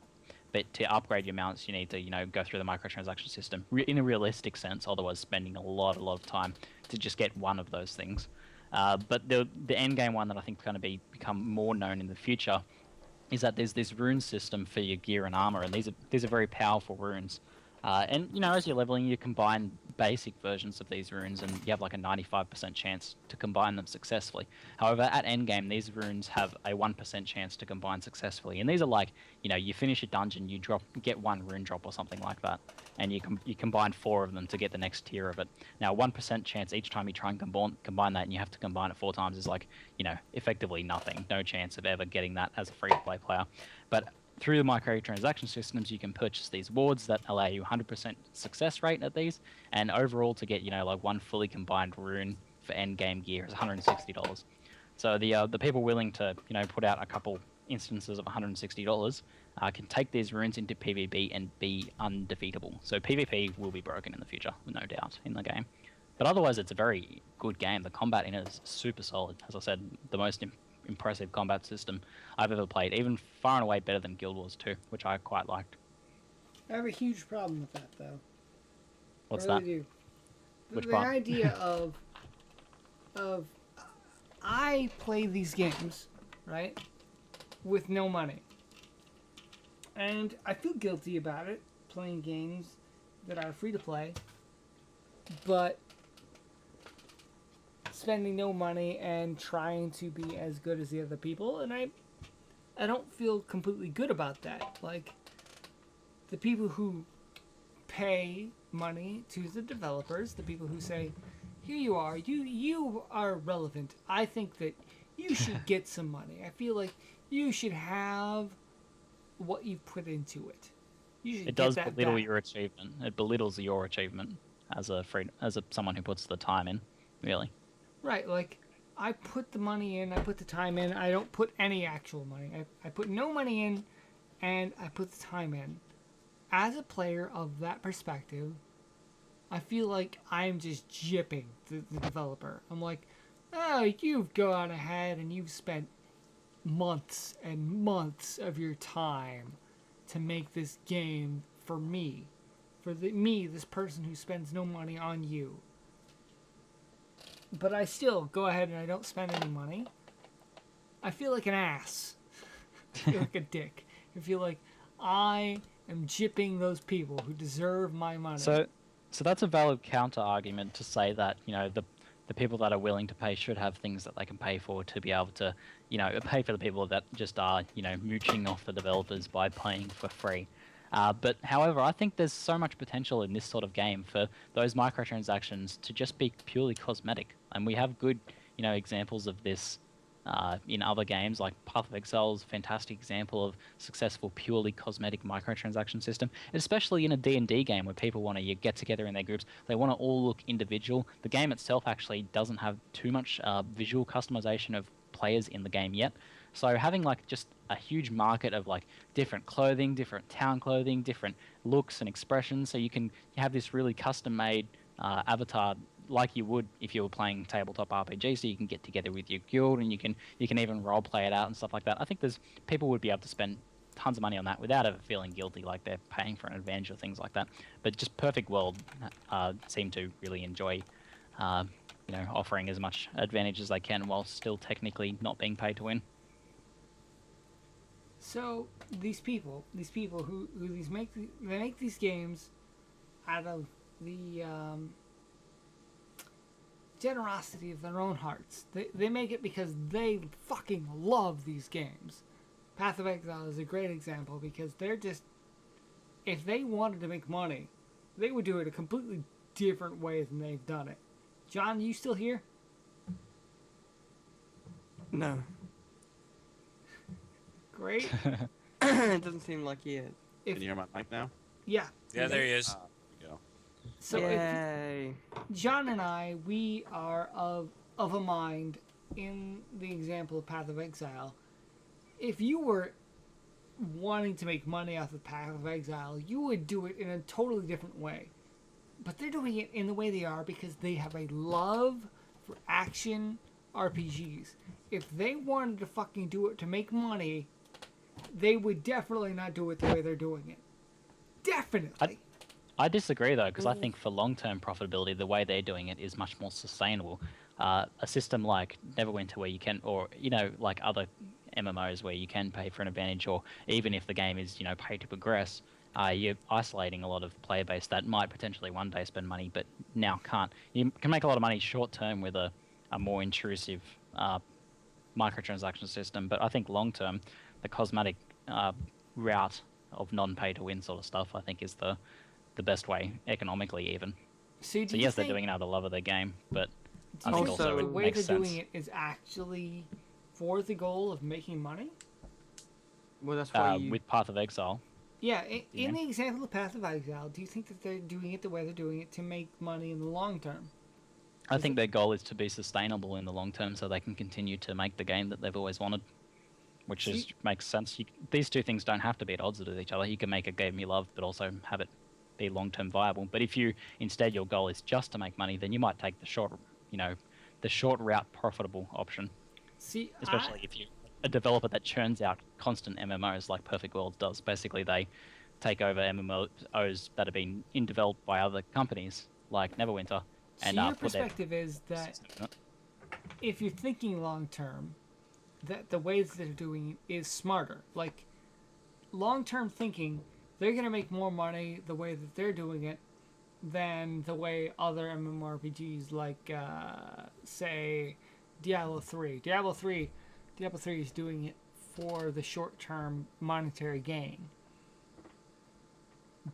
but to upgrade your mounts, you need to go through the microtransaction system in a realistic sense. Otherwise, spending a lot of time to just get one of those things. But the end game one that I think is going to become more known in the future is that there's this rune system for your gear and armor, and these are very powerful runes. And as you're leveling, you combine basic versions of these runes, and you have like a 95% chance to combine them successfully. However, at endgame, these runes have a 1% chance to combine successfully, and these are like, you finish a dungeon, you get one rune drop or something like that, and you combine 4 of them to get the next tier of it. Now, 1% chance each time you try and combine that, and you have to combine it 4 times, is like, effectively nothing. No chance of ever getting that as a free-to-play player. But through the microtransaction systems, you can purchase these wards that allow you 100% success rate at these, and overall to get like one fully combined rune for end game gear is $160. So the people willing to put out a couple instances of $160 can take these runes into PvP and be undefeatable. So PvP will be broken in the future, no doubt, in the game. But otherwise, it's a very good game. The combat in it is super solid. As I said, the most impressive combat system I've ever played, even far and away better than Guild Wars 2, which I quite liked. I have a huge problem with that, though. What's I really that? do. Which the part? idea of I play these games, right, with no money. And I feel guilty about it, playing games that are free to play, but spending no money and trying to be as good as the other people, and I don't feel completely good about that. Like, the people who pay money to the developers, the people who say, here you are relevant, I think that you should get some money. I feel like you should have what you've put into it. You should It does get that belittle back. your achievement. It belittles your achievement as someone who puts the time in, really. Right, like, I put the money in, I put the time in, I don't put any actual money. I put no money in, and I put the time in. As a player of that perspective, I feel like I'm just gypping the developer. I'm like, oh, you've gone ahead and you've spent months and months of your time to make this game for me. Me, this person who spends no money on you. But I still go ahead and I don't spend any money. I feel like an ass. I feel like a dick. I feel like I am gypping those people who deserve my money. So that's a valid counter argument to say that the people that are willing to pay should have things that they can pay for to be able to pay for the people that just are mooching off the developers by playing for free. But however, I think there's so much potential in this sort of game for those microtransactions to just be purely cosmetic, and we have good examples of this in other games. Like Path of Exile is a fantastic example of successful purely cosmetic microtransaction system, especially in a D&D game where people want to get together in their groups. They want to all look individual. The game itself actually doesn't have too much visual customization of players in the game yet. So having like just a huge market of like different clothing, different town clothing, different looks and expressions, so you have this really custom-made avatar like you would if you were playing tabletop RPG. So you can get together with your guild and you can even role play it out and stuff like that. I think people would be able to spend tons of money on that without ever feeling guilty like they're paying for an advantage or things like that. But just Perfect World seem to really enjoy offering as much advantage as they can while still technically not being paid to win. So these people who make these games out of the generosity of their own hearts. They make it because they fucking love these games. Path of Exile is a great example because they're just, if they wanted to make money, they would do it a completely different way than they've done it. John, you still here? No. Great. It doesn't seem like he is. Can you hear my mic now? Yeah. Yeah, there he is. There we go. So Yay. John and I, we are of a mind in the example of Path of Exile. If you were wanting to make money off of Path of Exile, you would do it in a totally different way. but they're doing it in the way they are because they have a love for action RPGs. If they wanted to fucking do it to make money, they would definitely not do it the way they're doing it. Definitely. I disagree though, because I think for long-term profitability, the way they're doing it is much more sustainable. A system like Neverwinter, where you can, or like other MMOs where you can pay for an advantage, or even if the game is pay to progress, you're isolating a lot of player base that might potentially one day spend money, but now can't. You can make a lot of money short-term with a more intrusive microtransaction system, but I think long-term, the cosmetic route of non-pay-to-win sort of stuff, I think is the best way economically, even. So yes, they're doing it out of the love of their game, but I think also the it way makes they're sense. doing it is actually for the goal of making money? Well, that's why With Path of Exile. Yeah, in the example of Path of Exile, do you think that they're doing it the way they're doing it to make money in the long term? I think their goal is to be sustainable in the long term, so they can continue to make the game that they've always wanted, which makes sense. These two things don't have to be at odds with each other. You can make a game you love, but also have it be long-term viable. But if you instead your goal is just to make money, then you might take the short route profitable option. Especially if you're a developer that churns out constant MMOs like Perfect World does. Basically, they take over MMOs that have been in developed by other companies like Neverwinter. And your perspective is that if you're thinking long-term, that the way that they're doing it is smarter. Like, long-term thinking, they're going to make more money the way that they're doing it than the way other MMORPGs like, say, Diablo 3. Diablo 3 is doing it for the short-term monetary gain.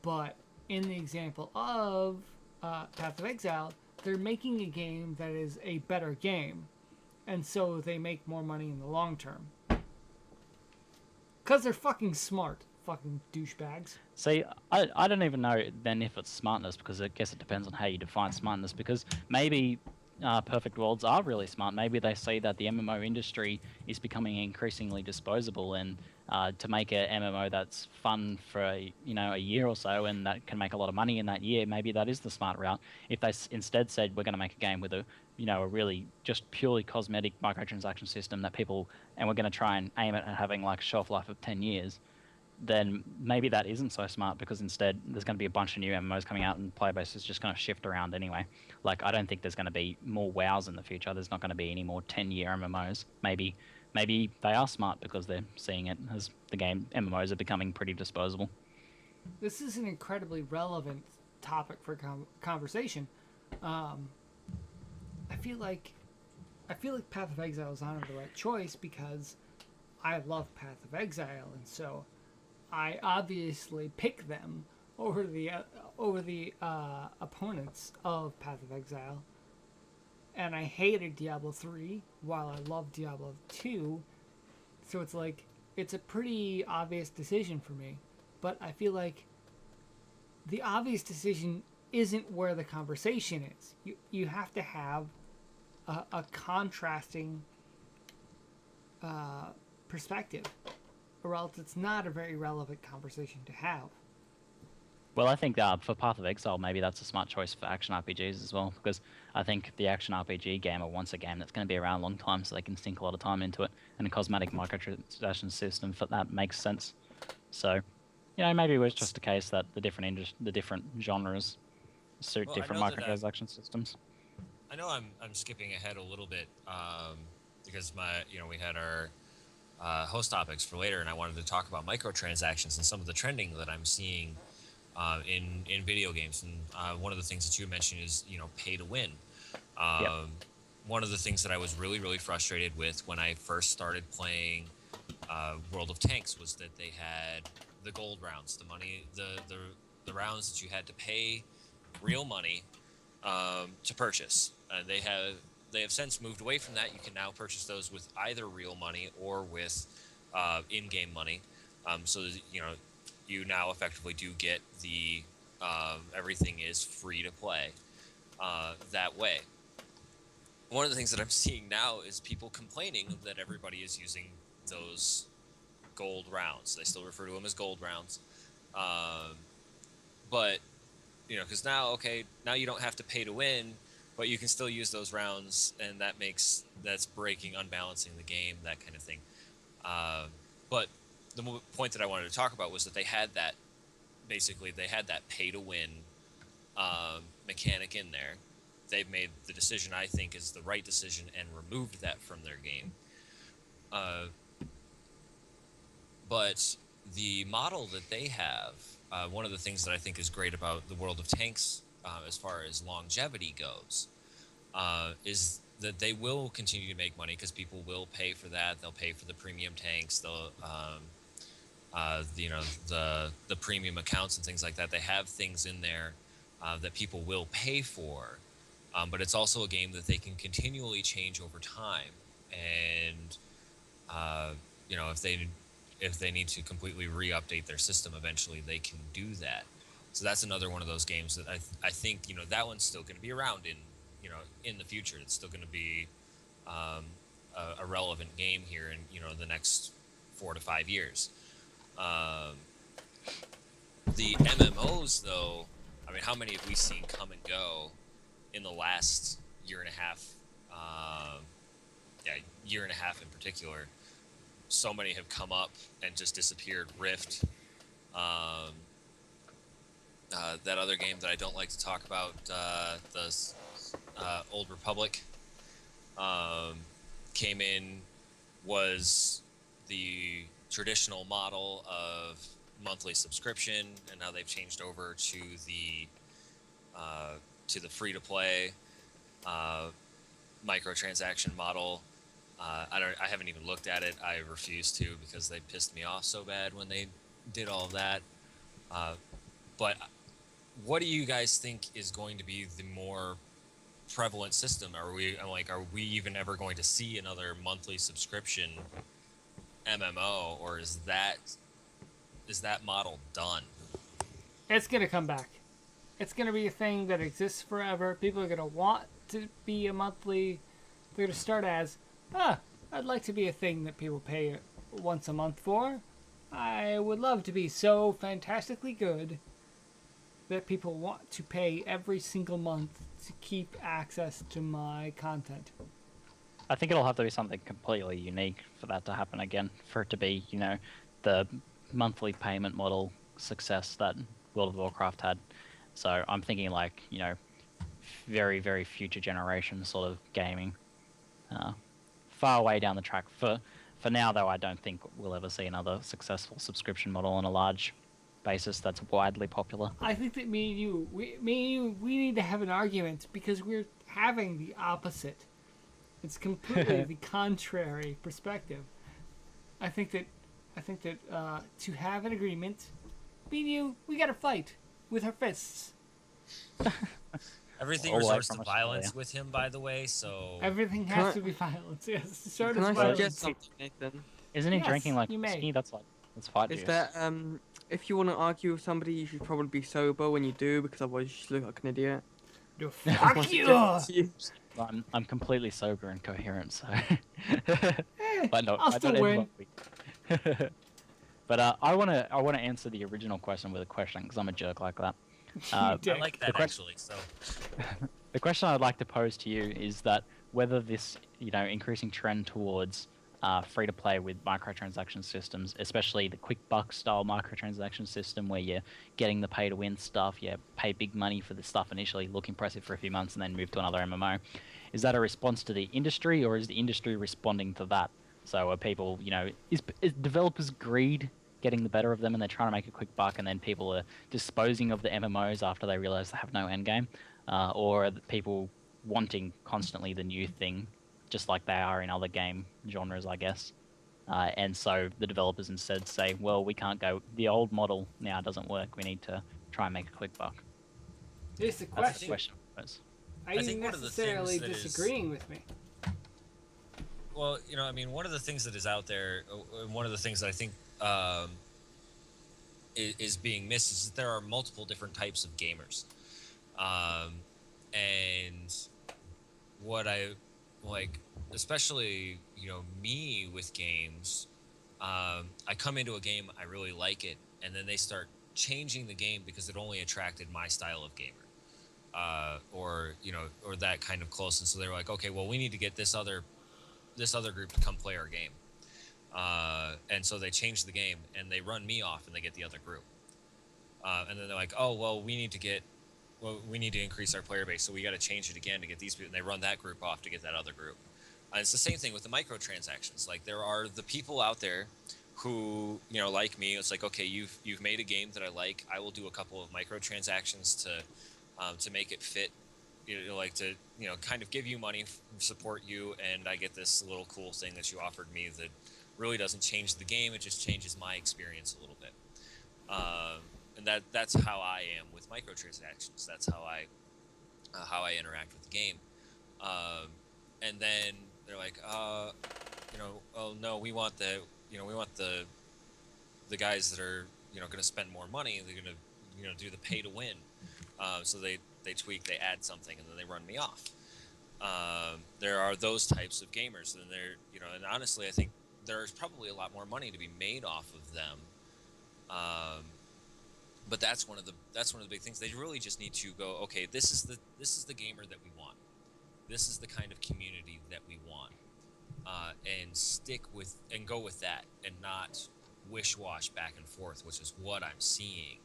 But in the example of Path of Exile, they're making a game that is a better game. And so they make more money in the long term. Because they're fucking smart. Fucking douchebags. See, I don't even know then if it's smartness, because I guess it depends on how you define smartness, because maybe Perfect Worlds are really smart. Maybe they see that the MMO industry is becoming increasingly disposable, and to make a MMO that's fun for a year or so and that can make a lot of money in that year, maybe that is the smart route. If they instead said we're going to make a game with a really just purely cosmetic microtransaction system and we're going to try and aim it at having like a shelf life of 10 years, then maybe that isn't so smart, because instead there's going to be a bunch of new MMOs coming out and player base is just going to shift around anyway. Like, I don't think there's going to be more WoWs in the future. There's not going to be any more 10-year MMOs. Maybe they are smart because they're seeing it as the game MMOs are becoming pretty disposable. This is an incredibly relevant topic for conversation. I feel like Path of Exile is on the right choice because I love Path of Exile, and so I obviously pick them over the opponents of Path of Exile. And I hated Diablo 3 while I loved Diablo 2. So it's like, it's a pretty obvious decision for me. But I feel like the obvious decision isn't where the conversation is. You have to have a contrasting perspective, or else it's not a very relevant conversation to have. Well, I think for Path of Exile, maybe that's a smart choice for action RPGs as well, because I think the action RPG gamer wants a game that's going to be around a long time, so they can sink a lot of time into it, and a cosmetic microtransaction system for that makes sense. So, maybe it was just a case that the different genres suit different microtransaction systems. I know I'm skipping ahead a little bit because we had our host topics for later, and I wanted to talk about microtransactions and some of the trending that I'm seeing in video games. And one of the things that you mentioned is pay to win. One of the things that I was really, really frustrated with when I first started playing World of Tanks was that they had the gold rounds, the money, the rounds that you had to pay real money to purchase. They have since moved away from that. You can now purchase those with either real money or with in-game money. So that, you now effectively do get the everything is free to play that way. One of the things that I'm seeing now is people complaining that everybody is using those gold rounds. They still refer to them as gold rounds. But because now you don't have to pay to win, but you can still use those rounds, and that's breaking, unbalancing the game, that kind of thing. But the point that I wanted to talk about was that they had that pay to win mechanic in there. They've made the decision I think is the right decision and removed that from their game. But the model that they have, one of the things that I think is great about the World of Tanks, as far as longevity goes, is that they will continue to make money because people will pay for that. They'll pay for the premium tanks. They'll, the premium accounts and things like that. They have things in there that people will pay for, but it's also a game that they can continually change over time. And if they need to completely re-update their system eventually, they can do that. So that's another one of those games that I think that one's still going to be around in the future. It's still going to be a relevant game here in the next 4 to 5 years. The MMOs, though, I mean, how many have we seen come and go in the last year and a half? Year and a half in particular. So many have come up and just disappeared. Rift, that other game that I don't like to talk about, the Old Republic, came in, was the traditional model of monthly subscription, and now they've changed over to the free-to-play microtransaction model. I haven't even looked at it. I refuse to because they pissed me off so bad when they did all of that. But what do you guys think is going to be the more prevalent system? Are we even ever going to see another monthly subscription MMO, or is that model done? It's gonna come back. It's gonna be a thing that exists forever. People are gonna want to be a monthly. They're gonna start as, I'd like to be a thing that people pay once a month for. I would love to be so fantastically good that people want to pay every single month to keep access to my content. I think it'll have to be something completely unique for that to happen again, for it to be, the monthly payment model success that World of Warcraft had. So I'm thinking very, very future generation sort of gaming. Far away down the track. For now, though, I don't think we'll ever see another successful subscription model on a large basis that's widely popular. I think that me and you, we need to have an argument because we're having the opposite. It's completely the contrary perspective. I think that to have an agreement, me and you, we gotta fight with our fists. Everything resorts to violence with him, by the way, so... Everything has to be violence, yes. Can I suggest something, Nathan? Isn't he drinking like whiskey? That's fight juice. Is that, if you want to argue with somebody, you should probably be sober when you do, because otherwise you just look like an idiot. Fuck you! I'm completely sober and coherent, so... but no, I'll still win. But I want to answer the original question with a question, because I'm a jerk like that. I like that, actually. So, the question I'd like to pose to you is that whether this, increasing trend towards free-to-play with microtransaction systems, especially the quick buck style microtransaction system where you're getting the pay-to-win stuff, you pay big money for the stuff initially, look impressive for a few months, and then move to another MMO. Is that a response to the industry, or is the industry responding to that? So are people, is developers' greed getting the better of them and they're trying to make a quick buck, and then people are disposing of the MMOs after they realize they have no end game? Or are people wanting constantly the new thing, just like they are in other game genres, I guess? And so the developers instead say, well, we can't go, the old model now doesn't work, we need to try and make a quick buck. Here's the That's the question. question. Are you necessarily disagreeing with me? Well, one of the things that is out there, one of the things that I think is being missed is that there are multiple different types of gamers. And what I like, especially, me with games, I come into a game, I really like it, and then they start changing the game because it only attracted my style of gamer, or or that kind of close. And so they were like, okay, well, we need to get this other group to come play our game. And so they change the game and they run me off and they get the other group. And then they're like, oh, well, we need to increase our player base, so we got to change it again to get these people. And they run that group off to get that other group. It's the same thing with the microtransactions. Like, there are the people out there who, like me, it's like, okay, you've made a game that I like. I will do a couple of microtransactions to make it fit, like to, kind of give you money, support you, and I get this little cool thing that you offered me that really doesn't change the game. It just changes my experience a little bit. And that's how I am with microtransactions. That's how I interact with the game. And then they're like, oh no, we want the guys that are, going to spend more money. They're going to, do the pay to win. So they tweak, they add something, and then they run me off. There are those types of gamers, and and honestly, I think there's probably a lot more money to be made off of them. But that's one of the big things. They really just need to go, okay, this is the gamer that we want. This is the kind of community that we want, and stick with and go with that, and not wish-wash back and forth, which is what I'm seeing.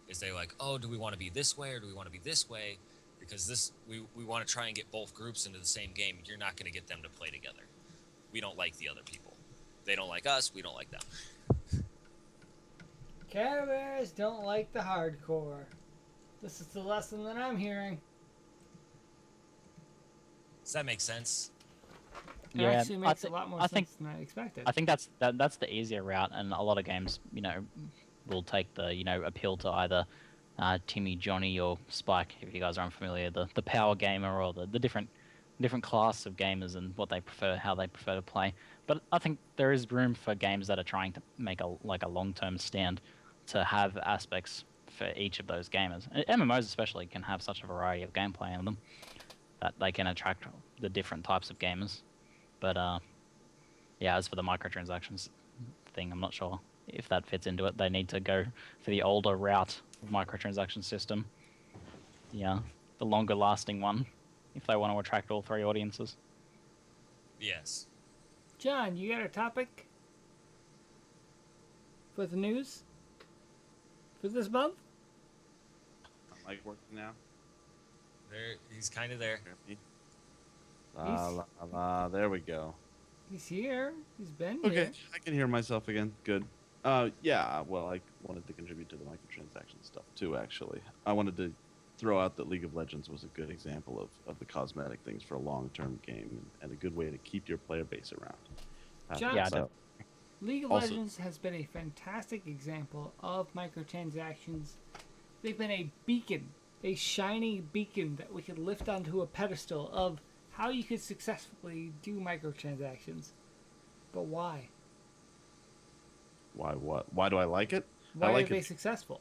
Is they're like, oh, do we want to be this way or do we want to be this way? Because we want to try and get both groups into the same game. You're not going to get them to play together. We don't like the other people. They don't like us. We don't like them. Care Bears don't like the hardcore. This is the lesson that I'm hearing. Does that make sense? It Yeah, actually makes a lot more sense than I expected. I think that's the easier route, and a lot of games, will take the appeal to either Timmy, Johnny, or Spike. If you guys are unfamiliar, the power gamer, or the different class of gamers and how they prefer to play. But I think there is room for games that are trying to make a long-term stand to have aspects for each of those gamers. And MMOs especially can have such a variety of gameplay in them that they can attract the different types of gamers. But yeah, as for the microtransactions thing, I'm not sure if that fits into it. They need to go for the older route of microtransaction system. Yeah, the longer lasting one, if they want to attract all three audiences. Yes. John, you got a topic for the news for this month? Am I working now? He's kind of there. There we go. He's here. He's been Okay, here. I can hear myself again. Good. Yeah, well, I wanted to contribute to the microtransaction stuff too, actually. I wanted to throw out that League of Legends was a good example of the cosmetic things for a long-term game, and a good way to keep your player base around. John, Yeah, so, League of Also- Legends has been a fantastic example of microtransactions. They've been a beacon, a shining beacon that we could lift onto a pedestal of how you could successfully do microtransactions. But why? why what? Why do I like it? Why I like are they it. successful?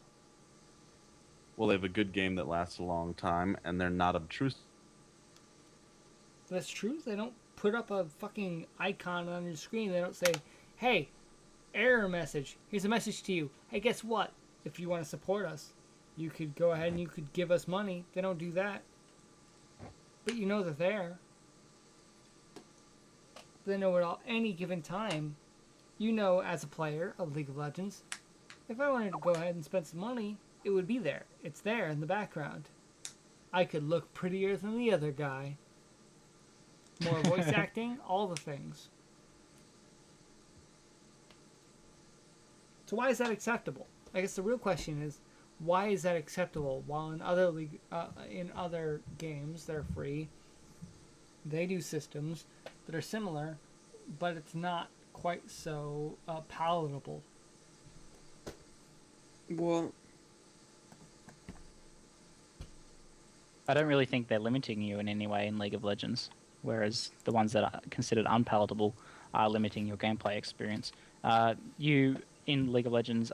Well, they have a good game that lasts a long time, and they're not obtrusive. That's true. They don't put up a fucking icon on your screen. They don't say, hey, error message. Here's a message to you. Hey, guess what? If you want to support us, you could go ahead and you could give us money. They don't do that. But you know they're there. They know at any given time, you know as a player of League of Legends, if I wanted to go ahead and spend some money, it would be there. It's there in the background. I could look prettier than the other guy. More voice acting, all the things. So why is that acceptable? I guess the real question is, why is that acceptable? While in other games they're free, they do systems that are similar, but it's not quite so palatable. Well, I don't really think they're limiting you in any way in League of Legends, whereas the ones that are considered unpalatable are limiting your gameplay experience. You, in League of Legends,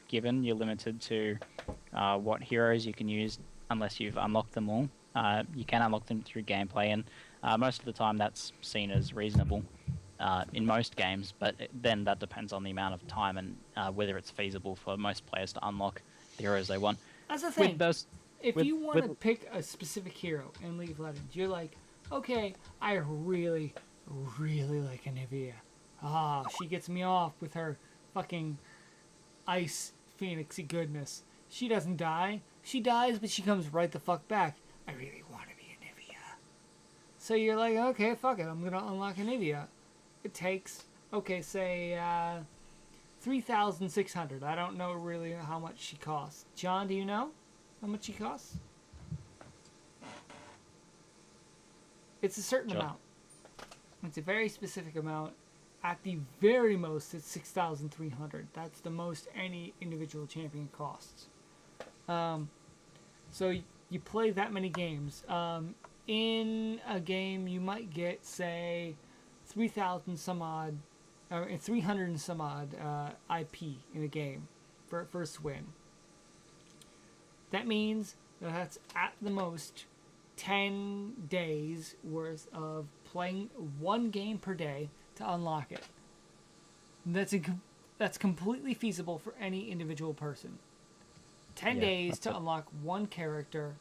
you're limited to what heroes you can use unless you've unlocked them all. You can unlock them through gameplay, and most of the time that's seen as reasonable in most games, but then that depends on the amount of time and whether it's feasible for most players to unlock the heroes they want. That's the thing. With those, If with- you want to with- pick a specific hero in League of Legends, you're like, okay, I really, really like Anivia. Ah, she gets me off with her fucking ice phoenixy goodness. She doesn't die. She dies, but she comes right the fuck back. I really want to be Anivia. So you're like, okay, fuck it. I'm going to unlock Anivia. It takes, okay, say, 3,600. I don't know really how much she costs. John, do you know how much she costs? It's a certain John. amount. It's a very specific amount. At the very most, it's 6,300. That's the most any individual champion costs. So you play that many games. In a game, you might get, say, 3,000 some odd, or 300 and some odd IP in a game for first win. That means that's at the most 10 days worth of playing one game per day to unlock it. That's completely feasible for any individual person. 10 Yeah, days that's to it. unlock one character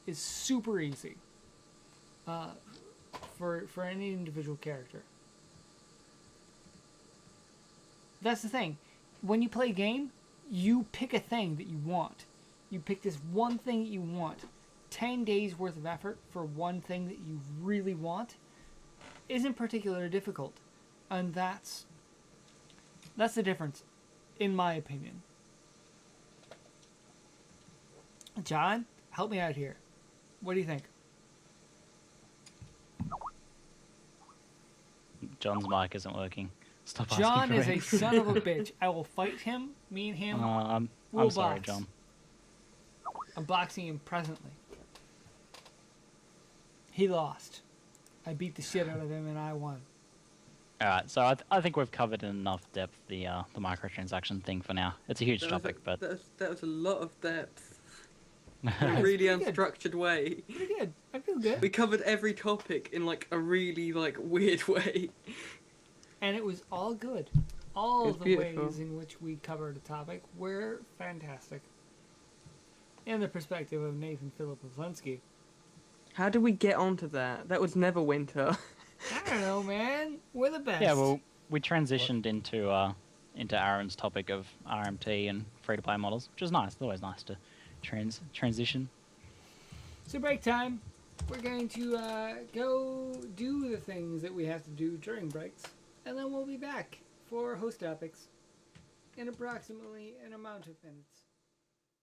is super easy for any individual character. That's the thing. When you play a game, you pick a thing that you want. You pick this one thing that you want. 10 days worth of effort for one thing that you really want isn't particularly difficult. And that's the difference, in my opinion. John, help me out here. What do you think? John's mic isn't working. Stop John asking is for a it. son of a bitch. I will fight him. Me and him. I'm We'll sorry, box. John. I'm boxing him presently. He lost. I beat the shit out of him and I won. All right, so I think we've covered in enough depth the microtransaction thing for now. It's a huge topic, but that was a lot of depth. In a That's really pretty good. unstructured way. Pretty good. I feel good. We covered every topic in like a really like weird way. And it was all good. All It's of the beautiful. ways in which we covered a topic were fantastic. In the perspective of Nathan Philip Oslenski. How did we get onto that? That was never winter. I don't know, man. We're the best. yeah, well, we transitioned into Aaron's topic of RMT and free-to-play models, which is nice. It's always nice to transition. So break time. We're going to go do the things that we have to do during breaks. And then we'll be back for host topics in approximately an amount of minutes.